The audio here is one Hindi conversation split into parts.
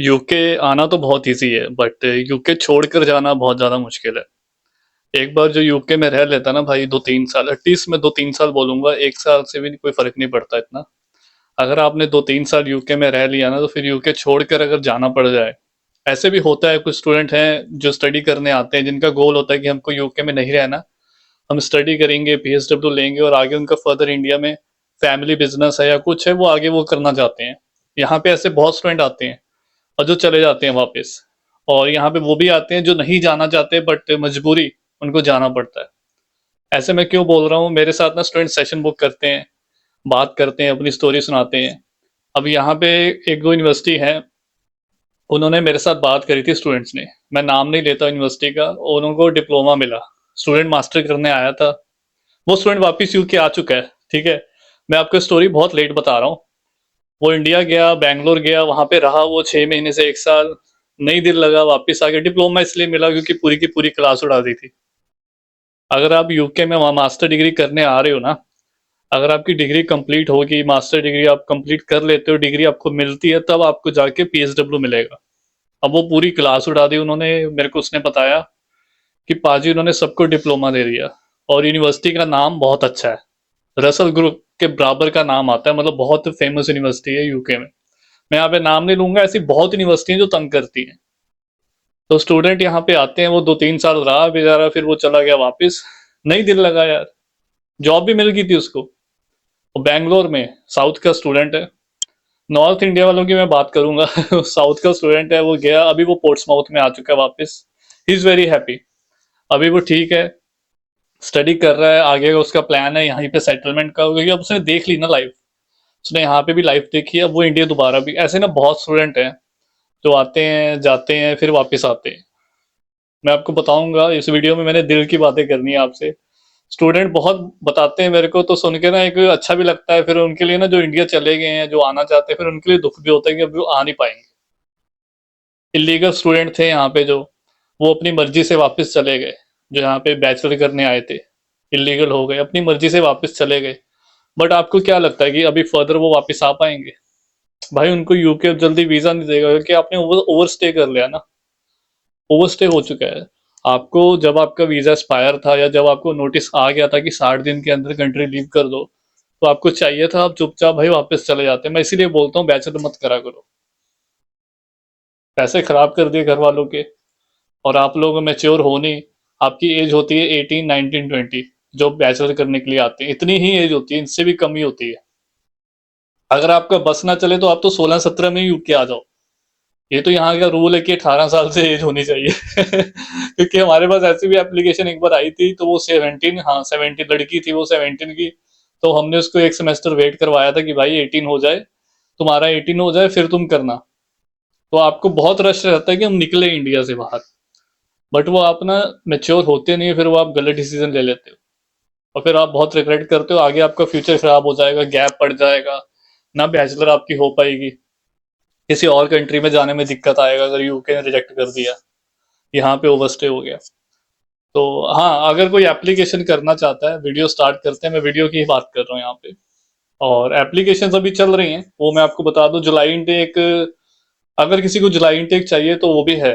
यूके आना तो बहुत इजी है बट यूके छोड़कर जाना बहुत ज़्यादा मुश्किल है। एक बार जो यूके में रह लेता ना भाई 2-3 साल, एटलीस्ट मैं 2-3 साल बोलूंगा, 1 साल से भी कोई फर्क नहीं पड़ता इतना। अगर आपने 2-3 साल यूके में रह लिया ना तो फिर यूके छोड़कर अगर जाना पड़ जाए, ऐसे भी होता है। कुछ स्टूडेंट हैं जो स्टडी करने आते हैं जिनका गोल होता है कि हमको यूके में नहीं रहना, हम स्टडी करेंगे, पीएसडब्ल्यू लेंगे और आगे उनका फर्दर इंडिया में फैमिली बिजनेस है या कुछ है, वो आगे वो करना चाहते हैं। यहाँ पे ऐसे बहुत स्टूडेंट आते हैं और जो चले जाते हैं वापस। और यहाँ पे वो भी आते हैं जो नहीं जाना चाहते बट मजबूरी उनको जाना पड़ता है। ऐसे मैं क्यों बोल रहा हूँ, मेरे साथ ना स्टूडेंट सेशन बुक करते हैं, बात करते हैं, अपनी स्टोरी सुनाते हैं। अब यहाँ पे एक दो यूनिवर्सिटी है, उन्होंने मेरे साथ बात करी थी स्टूडेंट्स ने, मैं नाम नहीं लेता यूनिवर्सिटी का। उनको डिप्लोमा मिला, स्टूडेंट मास्टर करने आया था, वो स्टूडेंट वापस यूके आ चुका है। ठीक है, मैं आपको स्टोरी बहुत लेट बता रहा हूँ। वो इंडिया गया, बैंगलोर गया, वहां पे रहा वो 6 महीने से 1 साल, नहीं दिल लगा, वापस आ गया। डिप्लोमा इसलिए मिला क्योंकि पूरी की पूरी क्लास उड़ा दी थी। अगर आप यूके में वहाँ मास्टर डिग्री करने आ रहे हो ना, अगर आपकी डिग्री कंप्लीट होगी, मास्टर डिग्री आप कंप्लीट कर लेते हो, डिग्री आपको मिलती है, तब आपको जाके पीएसडब्ल्यू मिलेगा। अब वो पूरी क्लास उड़ा दी उन्होंने, मेरे को उसने बताया कि पाजी उन्होंने सबको डिप्लोमा दे दिया। और यूनिवर्सिटी का नाम बहुत अच्छा है, रसल ग्रुप के बराबर का नाम आता है, मतलब बहुत फेमस यूनिवर्सिटी है यूके में। मैं यहाँ पे नाम नहीं लूंगा, ऐसी बहुत यूनिवर्सिटी जो तंग करती हैं। तो स्टूडेंट यहाँ पे आते हैं, वो 2-3 साल रहा बेचारा, फिर वो चला गया वापस, नहीं दिल लगा यार। जॉब भी मिल गई थी उसको, वो बैंगलोर में, साउथ का स्टूडेंट है। नॉर्थ इंडिया वालों की मैं बात करूंगा साउथ का स्टूडेंट है, वो गया, अभी वो पोर्ट्समाउथ में आ चुका है वापस। ही इज वेरी हैप्पी, अभी वो ठीक है, स्टडी कर रहा है, आगे का उसका प्लान है यहीं पे सेटलमेंट का, क्योंकि अब उसने देख ली ना लाइफ, उसने यहाँ पे भी लाइफ देखी है, अब वो इंडिया दोबारा भी। ऐसे ना बहुत स्टूडेंट हैं जो आते हैं, जाते हैं, फिर वापस आते हैं। मैं आपको बताऊंगा, इस वीडियो में मैंने दिल की बातें करनी है आपसे। स्टूडेंट बहुत बताते हैं मेरे को, तो सुन के ना एक अच्छा भी लगता है। फिर उनके लिए ना, जो इंडिया चले गए हैं, जो आना चाहते हैं, फिर उनके लिए दुख भी होता है कि अभी वो आ नहीं पाएंगे। इलीगल स्टूडेंट थे यहाँ पे जो, वो अपनी मर्जी से वापस चले गए। जो यहाँ पे बैचलर करने आए थे, इलीगल हो गए, अपनी मर्जी से वापस चले गए। बट आपको क्या लगता है कि अभी फर्दर वो वापस आ पाएंगे? भाई उनको यूके जल्दी वीजा नहीं देगा, क्योंकि आपने ओवर स्टे कर लिया ना, ओवरस्टे हो चुका है। आपको जब आपका वीजा एक्सपायर था, या जब आपको नोटिस आ गया था कि 60 दिन के अंदर कंट्री लीव कर दो, तो आपको चाहिए था आप चुपचाप भाई वापस चले जाते। मैं इसीलिए बोलता हूँ बैचलर मत करा करो, पैसे खराब कर दिए घर वालों के। और आप लोग मैच्योर हो नहीं, आपकी एज होती है 18, 19, 20, जो बैचलर करने के लिए आते हैं, इतनी ही एज होती है, इनसे भी कम ही होती है। अगर आपका बस ना चले तो आप तो 16-17 में ही यूके आ जाओ। ये तो यहाँ का रूल है कि 18 साल से एज होनी चाहिए क्योंकि हमारे पास ऐसी भी एप्लीकेशन एक बार आई थी, तो वो 17, हाँ 17 लड़की थी, वो 17 की। तो हमने उसको एक सेमेस्टर वेट करवाया था कि भाई 18 हो जाए, तुम्हारा 18 हो जाए फिर तुम करना। तो आपको बहुत रश रहता है कि हम निकले इंडिया से बाहर, बट वो आप ना मेच्योर होते नहीं, फिर वो आप गलत डिसीजन ले लेते हो, और फिर आप बहुत रिग्रेट करते हो, आगे आपका फ्यूचर खराब हो जाएगा, गैप पड़ जाएगा, ना बैचलर आपकी हो पाएगी, किसी और कंट्री में जाने में दिक्कत आएगा अगर यूके ने रिजेक्ट कर दिया, यहाँ पे ओवरस्टे हो गया। तो हाँ, अगर कोई एप्लीकेशन करना चाहता है, वीडियो स्टार्ट करते हैं, मैं वीडियो की ही बात कर रहा हूँ यहाँ पे। और एप्लीकेशन अभी चल रही हैं, वो मैं आपको बता दूं। जुलाई इनटेक, अगर किसी को जुलाई इनटेक चाहिए तो वो भी है,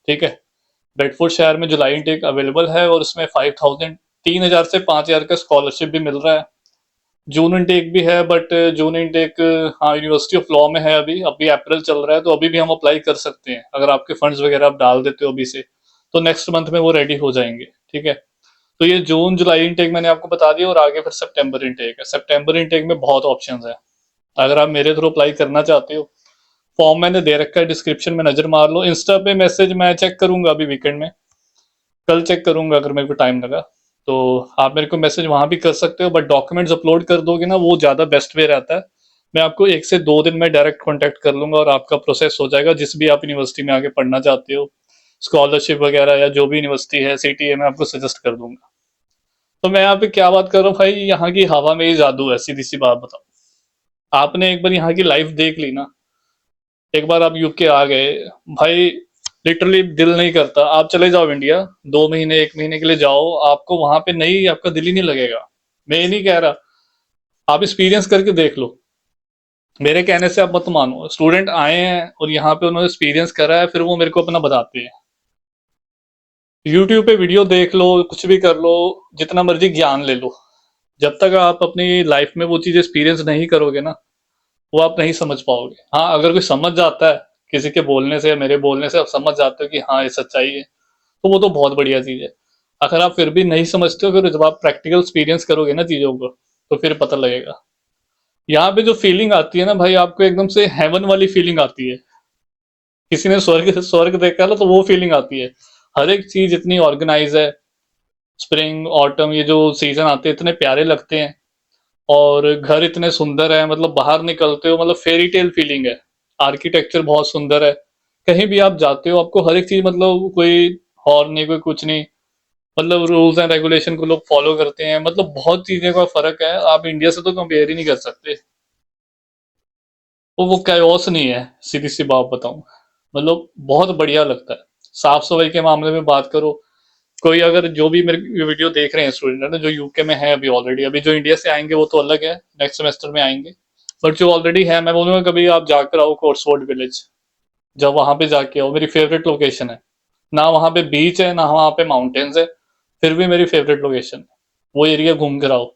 ठीक है। बेडफोर्ड शहर में जुलाई इनटेक अवेलेबल है, और उसमें 5000, 3000 से 5000 का स्कॉलरशिप भी मिल रहा है। जून इनटेक भी है, बट जून इनटेक, हाँ, यूनिवर्सिटी ऑफ लॉ में है अभी, अभी अप्रैल चल रहा है, तो अभी भी हम अप्लाई कर सकते हैं। अगर आपके फंड्स वगैरह आप डाल देते हो अभी से, तो नेक्स्ट मंथ में वो रेडी हो जाएंगे, ठीक है। तो ये जून जुलाई इनटेक मैंने आपको बता दिया, और आगे फिर सितंबर इनटेक है। सितंबर इनटेक में बहुत ऑप्शंस है, अगर आप मेरे थ्रू अप्लाई करना चाहते हो। फॉर्म मैंने दे रखा है, डिस्क्रिप्शन में नजर मार लो। इंस्टा पे मैसेज मैं चेक करूंगा अभी वीकेंड में, कल चेक करूंगा अगर मेरे को टाइम लगा, तो आप मेरे को मैसेज वहां भी कर सकते हो। बट डॉक्यूमेंट्स अपलोड कर दोगे ना, वो ज्यादा बेस्ट वे रहता है। मैं आपको 1 से 2 दिन में डायरेक्ट कांटेक्ट कर लूंगा, और आपका प्रोसेस हो जाएगा, जिस भी आप यूनिवर्सिटी में आगे पढ़ना चाहते हो, स्कॉलरशिप वगैरह, या जो भी यूनिवर्सिटी है, सीटीए, मैं आपको सजेस्ट कर दूंगा। तो मैं यहाँ पे क्या बात कर रहा हूँ भाई, यहाँ की हवा में ही जादू है, सीधी सी बात बताओ। आपने एक बार यहाँ की लाइफ देख ली ना, एक बार आप यूके आ गए, भाई लिटरली दिल नहीं करता, आप चले जाओ इंडिया, 2 महीने 1 महीने के लिए जाओ, आपको वहां पे नहीं, आपका दिल ही नहीं लगेगा। मैं ये नहीं कह रहा, आप एक्सपीरियंस करके देख लो। मेरे कहने से आप मत मानो, स्टूडेंट आए हैं और यहाँ पे उन्होंने एक्सपीरियंस करा है, फिर वो मेरे को अपना बताते हैं। यूट्यूब पे वीडियो देख लो, कुछ भी कर लो, जितना मर्जी ज्ञान ले लो, जब तक आप अपनी लाइफ में वो चीज एक्सपीरियंस नहीं करोगे ना, वो आप नहीं समझ पाओगे। हाँ, अगर कोई समझ जाता है किसी के बोलने से या मेरे बोलने से, आप समझ जाते हो कि हाँ ये सच्चाई है, तो वो तो बहुत बढ़िया चीज है। अगर आप फिर भी नहीं समझते हो, फिर जब आप प्रैक्टिकल एक्सपीरियंस करोगे ना चीजों को, तो फिर पता लगेगा। यहाँ पे जो फीलिंग आती है ना भाई, आपको एकदम से हेवन वाली फीलिंग आती है। किसी ने स्वर्ग स्वर्ग देखा ना, तो वो फीलिंग आती है। हर एक चीज इतनी ऑर्गेनाइज है। स्प्रिंग ऑटम ये जो सीजन आते हैं इतने प्यारे लगते हैं, और घर इतने सुंदर है, मतलब बाहर निकलते हो मतलब फेरी टेल फीलिंग है। आर्किटेक्चर बहुत सुंदर है। कहीं भी आप जाते हो आपको हर एक चीज, मतलब कोई हॉर्न नहीं, कोई कुछ नहीं, मतलब रूल्स एंड रेगुलेशन को लोग फॉलो करते हैं, मतलब बहुत चीजें का फर्क है। आप इंडिया से तो कंपेयर ही नहीं कर सकते। वो कैओस नहीं है, सीधी सी बात बताऊं, मतलब बहुत बढ़िया लगता है। साफ सफाई के मामले में बात करो, कोई अगर जो भी मेरे वीडियो देख रहे हैं स्टूडेंट है ना, जो यूके में है अभी ऑलरेडी, अभी जो इंडिया से आएंगे वो तो अलग है, नेक्स्ट सेमेस्टर में आएंगे। बट जो ऑलरेडी है, मैं बोलूंगा कभी आप जाकर आओ कोर्सवुड विलेज। जब वहां पे जाके आओ, मेरी फेवरेट लोकेशन है। ना वहां पे बीच है, ना वहां पे माउंटेन्स है, फिर भी मेरी फेवरेट लोकेशन है। वो एरिया घूम कर आओ,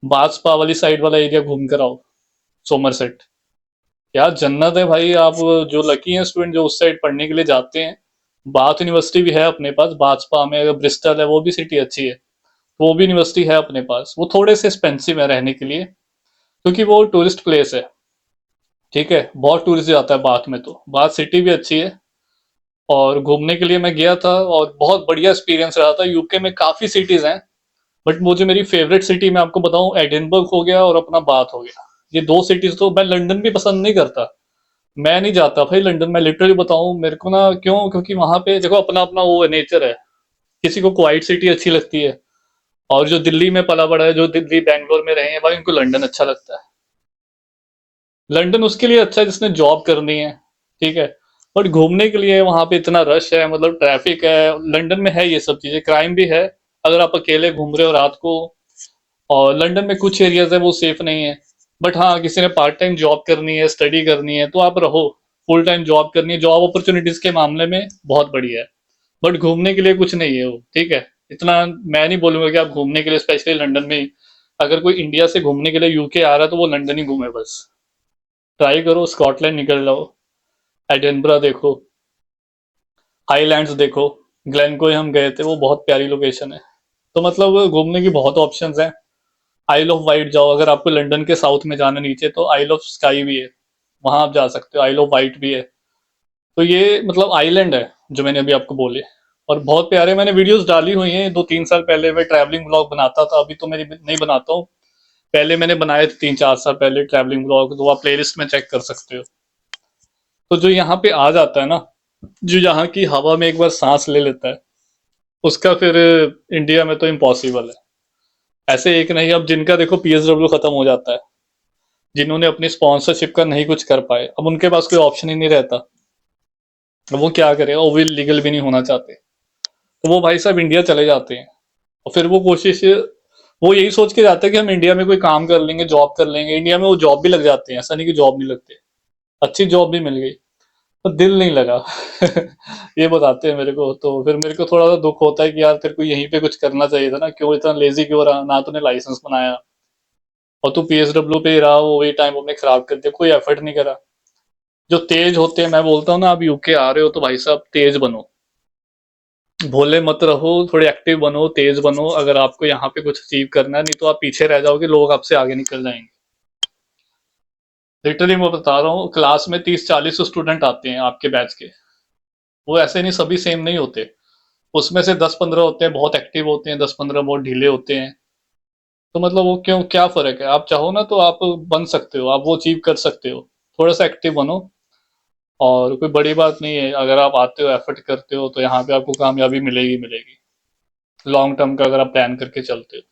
बाजपा वाली साइड वाला एरिया घूम कर आओ, सोमरसेट। क्या जन्नत है भाई। आप जो लकी हैं स्टूडेंट जो उस साइड पढ़ने के लिए जाते हैं, बाथ यूनिवर्सिटी भी है अपने पास बाजपा में, अगर ब्रिस्टल है वो भी सिटी अच्छी है, वो भी यूनिवर्सिटी है अपने पास। वो थोड़े से एक्सपेंसिव है रहने के लिए, क्योंकि वो टूरिस्ट प्लेस है। ठीक है, बहुत टूरिस्ट जाता है बाथ में, तो बाथ सिटी भी अच्छी है। और घूमने के लिए मैं गया था और बहुत बढ़िया एक्सपीरियंस रहा था। यूके में काफी सिटीज हैं, बट मुझे मेरी फेवरेट सिटी मैं आपको बताऊं, एडिनबर्ग हो गया और अपना बाथ हो गया। ये दो सिटीज, तो मैं लंदन भी पसंद नहीं करता। मैं नहीं जाता भाई लंदन, मैं लिटरली बताऊं, मेरे को ना क्यों, क्योंकि वहां पे देखो अपना अपना वो नेचर है। किसी को क्वाइट सिटी अच्छी लगती है, और जो दिल्ली में पला बड़ा है, जो दिल्ली बैंगलोर में रहे हैं भाई, उनको लंदन अच्छा लगता है। लंदन उसके लिए अच्छा है जिसने जॉब करनी है, ठीक है। बट घूमने के लिए वहां पे इतना रश है, मतलब ट्रैफिक है। लंदन में है ये सब चीजें, क्राइम भी है अगर आप अकेले घूम रहे हो रात को। और लंदन में कुछ एरियाज है वो सेफ नहीं है। बट हाँ, किसी ने पार्ट टाइम जॉब करनी है, स्टडी करनी है, तो आप रहो। फुल टाइम जॉब करनी है, जॉब अपॉर्चुनिटीज के मामले में बहुत बढ़िया है। बट घूमने के लिए कुछ नहीं है वो, ठीक है। इतना मैं नहीं बोलूंगा कि आप घूमने के लिए स्पेशली लंदन में अगर कोई इंडिया से घूमने के लिए यूके आ रहा है तो वो लंदन ही घूमे बस। ट्राई करो, स्कॉटलैंड निकल जाओ, एडिनबरा देखो, हाईलैंड्स देखो। ग्लेनकोई हम गए थे, वो बहुत प्यारी लोकेशन है। तो मतलब घूमने की बहुत ऑप्शंस हैं। आइल ऑफ वाइट जाओ, अगर आपको लंदन के साउथ में जाना नीचे, तो आइल ऑफ स्काई भी है, वहां आप जा सकते हो। आइल ऑफ वाइट भी है। तो ये मतलब आइलैंड है जो मैंने अभी आपको बोले, और बहुत प्यारे। मैंने वीडियोस डाली हुई हैं 2-3 साल पहले, मैं ट्रैवलिंग ब्लॉग बनाता था, अभी तो मेरी नहीं बनाता हूँ। पहले मैंने बनाए थे 3-4 साल पहले ट्रैवलिंग ब्लॉग, तो आप प्लेलिस्ट में चेक कर सकते हो। तो जो यहाँ पे आ जाता है ना, जो यहाँ की हवा में एक बार सांस ले लेता है, उसका फिर इंडिया में तो इम्पॉसिबल है। ऐसे एक नहीं, अब जिनका देखो पीएसडब्ल्यू खत्म हो जाता है, जिन्होंने अपनी स्पॉन्सरशिप का नहीं कुछ कर पाए, अब उनके पास कोई ऑप्शन ही नहीं रहता। अब वो क्या करेगा, वो भी लीगल भी नहीं होना चाहते, तो वो भाई साहब इंडिया चले जाते हैं। और फिर वो कोशिश, वो यही सोच के जाते हैं कि हम इंडिया में कोई काम कर लेंगे, जॉब कर लेंगे। इंडिया में वो जॉब भी लग जाते हैं, ऐसा नहीं कि जॉब नहीं लगते, अच्छी जॉब भी मिल गई, तो दिल नहीं लगा। ये बताते हैं मेरे को, तो फिर मेरे को थोड़ा सा दुख होता है कि यार तेरे को यहीं पे कुछ करना चाहिए था ना, क्यों इतना लेजी क्यों रहा, ना तूने लाइसेंस बनाया, और तू पीएसडब्ल्यू पे ही रहा, वो वही टाइम अपने खराब कर दिया, कोई एफर्ट नहीं करा। जो तेज होते हैं, मैं बोलता हूँ ना, आप यूके आ रहे हो तो भाई साहब तेज बनो, भोले मत रहो, थोड़े एक्टिव बनो, तेज बनो। अगर आपको यहाँ पे कुछ अचीव करना है, नहीं तो आप पीछे रह जाओगे, लोग आपसे आगे निकल जाएंगे। लिटरली मैं बता रहा हूँ, क्लास में 30-40 स्टूडेंट आते हैं आपके बैच के, वो ऐसे नहीं, सभी सेम नहीं होते। उसमें से 10-15 होते हैं बहुत एक्टिव होते हैं, 10-15 बहुत ढीले होते हैं। तो मतलब वो क्यों, क्या फर्क है, आप चाहो ना तो आप बन सकते हो, आप वो अचीव कर सकते हो। थोड़ा सा एक्टिव बनो, और कोई बड़ी बात नहीं है, अगर आप आते हो एफर्ट करते हो तो यहाँ पे आपको कामयाबी मिलेगी मिलेगी। लॉन्ग टर्म का अगर आप प्लान करके चलते हो,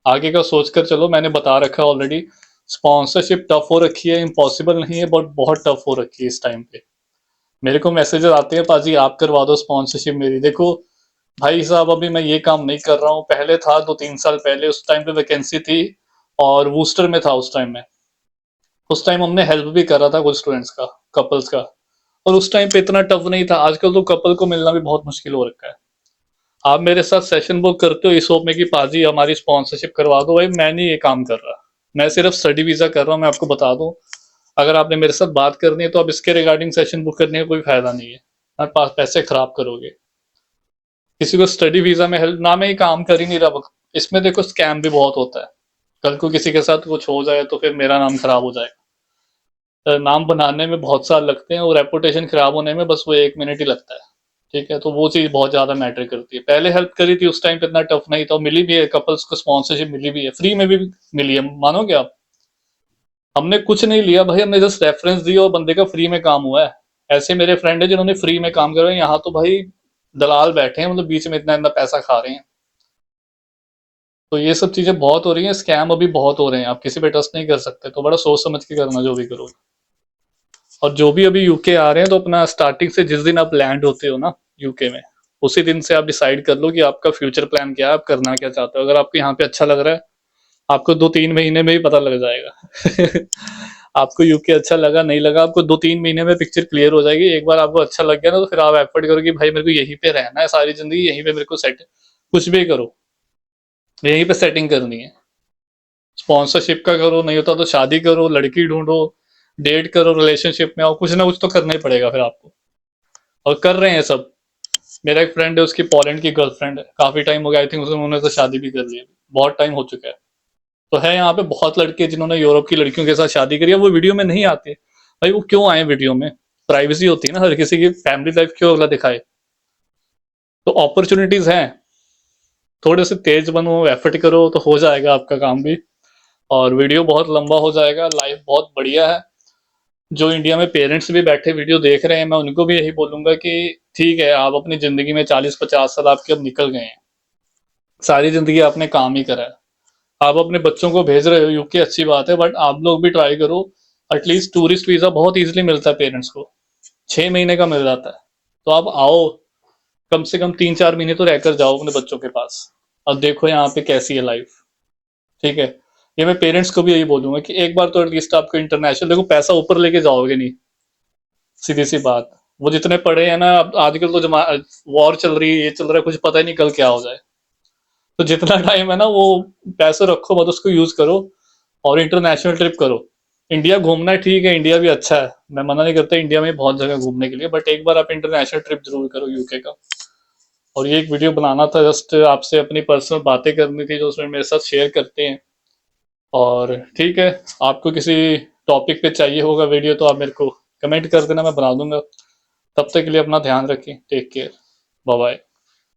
आगे का सोच कर चलो। मैंने बता रखा है ऑलरेडी, स्पॉन्सरशिप टफ हो रखी है, इम्पॉसिबल नहीं है, बट बहुत टफ हो रखी है इस टाइम पे। मेरे को मैसेजेस आते हैं, पाजी आप करवा दो स्पॉन्सरशिप मेरी। देखो भाई साहब, अभी मैं ये काम नहीं कर रहा हूँ, पहले था 2-3 साल पहले, उस टाइम पे वैकेंसी थी, और वूस्टर में था उस टाइम में। उस टाइम हमने हेल्प भी करा था कुछ स्टूडेंट्स का, कपल्स का। और उस टाइम पे इतना टफ नहीं था, आजकल तो कपल को मिलना भी बहुत मुश्किल हो रखा है। आप मेरे साथ सेशन बुक करते हो इस होप में कि पाजी हमारी स्पॉन्सरशिप करवा दो, भाई मैं नहीं ये काम कर रहा, मैं सिर्फ स्टडी वीजा कर रहा हूँ, मैं आपको बता दूं। अगर आपने मेरे साथ बात करनी है तो आप इसके रिगार्डिंग सेशन बुक करने का कोई फायदा नहीं है, आप पैसे खराब करोगे। किसी को स्टडी वीजा में हेल्प ना, मैं ये काम कर ही नहीं रहा। इसमें देखो स्कैम भी बहुत होता है, कल को किसी के साथ कुछ हो जाए तो फिर मेरा नाम खराब हो जाएगा। नाम बनाने में बहुत साल लगते हैं और रेपुटेशन खराब होने में बस वो 1 मिनट ही लगता है। ठीक है, तो वो चीज बहुत ज्यादा मैटर करती है। पहले हेल्प करी थी उस टाइम पे इतना टफ नहीं था, मिली भी है, कपल्स को स्पॉन्सरशिप मिली भी है, फ्री में भी मिली है, मानोगे आप। हमने कुछ नहीं लिया भाई, हमने जस्ट रेफरेंस दिया और बंदे का फ्री में काम हुआ है। ऐसे मेरे फ्रेंड है जिन्होंने फ्री में काम करवाया, यहाँ तो भाई दलाल बैठे हैं, मतलब बीच में इतना इतना पैसा खा रहे हैं। तो ये सब चीजें बहुत हो रही हैं, स्कैम अभी बहुत हो रहे हैं, आप किसी पे ट्रस्ट नहीं कर सकते, तो बड़ा सोच समझ के करना जो भी करो। और जो भी अभी यूके आ रहे हैं तो अपना स्टार्टिंग से जिस दिन आप लैंड होते हो ना यूके में, उसी दिन से आप डिसाइड कर लो कि आपका फ्यूचर प्लान क्या है, आप करना क्या चाहते हो। अगर आपको यहाँ पे अच्छा लग रहा है, आपको 2-3 महीने में ही पता लग जाएगा। आपको यूके अच्छा लगा नहीं लगा, आपको 2-3 महीने में पिक्चर क्लियर हो जाएगी। एक बार आपको अच्छा लग गया ना, तो फिर आप एफर्ट करो कि भाई मेरे को यहीं पे रहना है सारी जिंदगी, यहीं पे मेरे को सेट, कुछ भी करो यहीं पे सेटिंग करनी है। स्पॉन्सरशिप का करो, नहीं होता तो शादी करो, लड़की ढूंढो, डेट करो, रिलेशनशिप में आओ, कुछ ना कुछ तो करना ही पड़ेगा फिर आपको। और कर रहे हैं सब। मेरा एक फ्रेंड है, उसकी पोलैंड की गर्लफ्रेंड है, काफी टाइम हो गया, आई थिंक उन्होंने तो शादी भी कर ली है, बहुत टाइम हो चुका है। तो है यहाँ पे बहुत लड़के जिन्होंने यूरोप की लड़कियों के साथ शादी करी है, वो वीडियो में नहीं आते। भाई वो क्यों आए वीडियो में, प्राइवेसी होती है ना हर किसी की, फैमिली लाइफ क्यों अगला दिखाए। तो अपॉर्चुनिटीज हैं, थोड़े से तेज बनो, एफर्ट करो तो हो जाएगा आपका काम भी। और वीडियो बहुत लंबा हो जाएगा, लाइफ बहुत बढ़िया है। जो इंडिया में पेरेंट्स भी बैठे वीडियो देख रहे हैं, मैं उनको भी यही बोलूंगा कि ठीक है, आप अपनी जिंदगी में 40-50 साल आपके अब निकल गए हैं, सारी जिंदगी आपने काम ही करा है। आप अपने बच्चों को भेज रहे हो यूके, अच्छी बात है, बट आप लोग भी ट्राई करो। एटलीस्ट टूरिस्ट वीजा बहुत इजीली मिलता है पेरेंट्स को, 6 महीने का मिल जाता है। तो आप आओ, कम से कम 3-4 महीने तो रहकर जाओ अपने बच्चों के पास, और देखो यहाँ पे कैसी है लाइफ। ठीक है, ये मैं पेरेंट्स को भी यही बोलूंगा कि एक बार तो एटलीस्ट आपको इंटरनेशनल, देखो पैसा ऊपर लेके जाओगे नहीं, सीधी सी बात। वो जितने पढ़े हैं ना, अब आजकल तो जमा वॉर चल रही है, ये चल रहा है, कुछ पता ही नहीं कल क्या हो जाए। तो जितना टाइम है ना, वो पैसे रखो मत, उसको यूज करो और इंटरनेशनल ट्रिप करो। इंडिया घूमना है, ठीक है, इंडिया भी अच्छा है, मैं मना नहीं करता, इंडिया में बहुत जगह घूमने के लिए, बट एक बार आप इंटरनेशनल ट्रिप जरूर करो यूके का। और ये एक वीडियो बनाना था, जस्ट आपसे अपनी पर्सनल बातें करनी थी जो उसमें मेरे साथ शेयर करते हैं। और ठीक है, आपको किसी टॉपिक पे चाहिए होगा वीडियो तो आप मेरे को कमेंट कर देना, मैं बना दूंगा। तब तक के लिए अपना ध्यान रखें, टेक केयर, बाय बाय।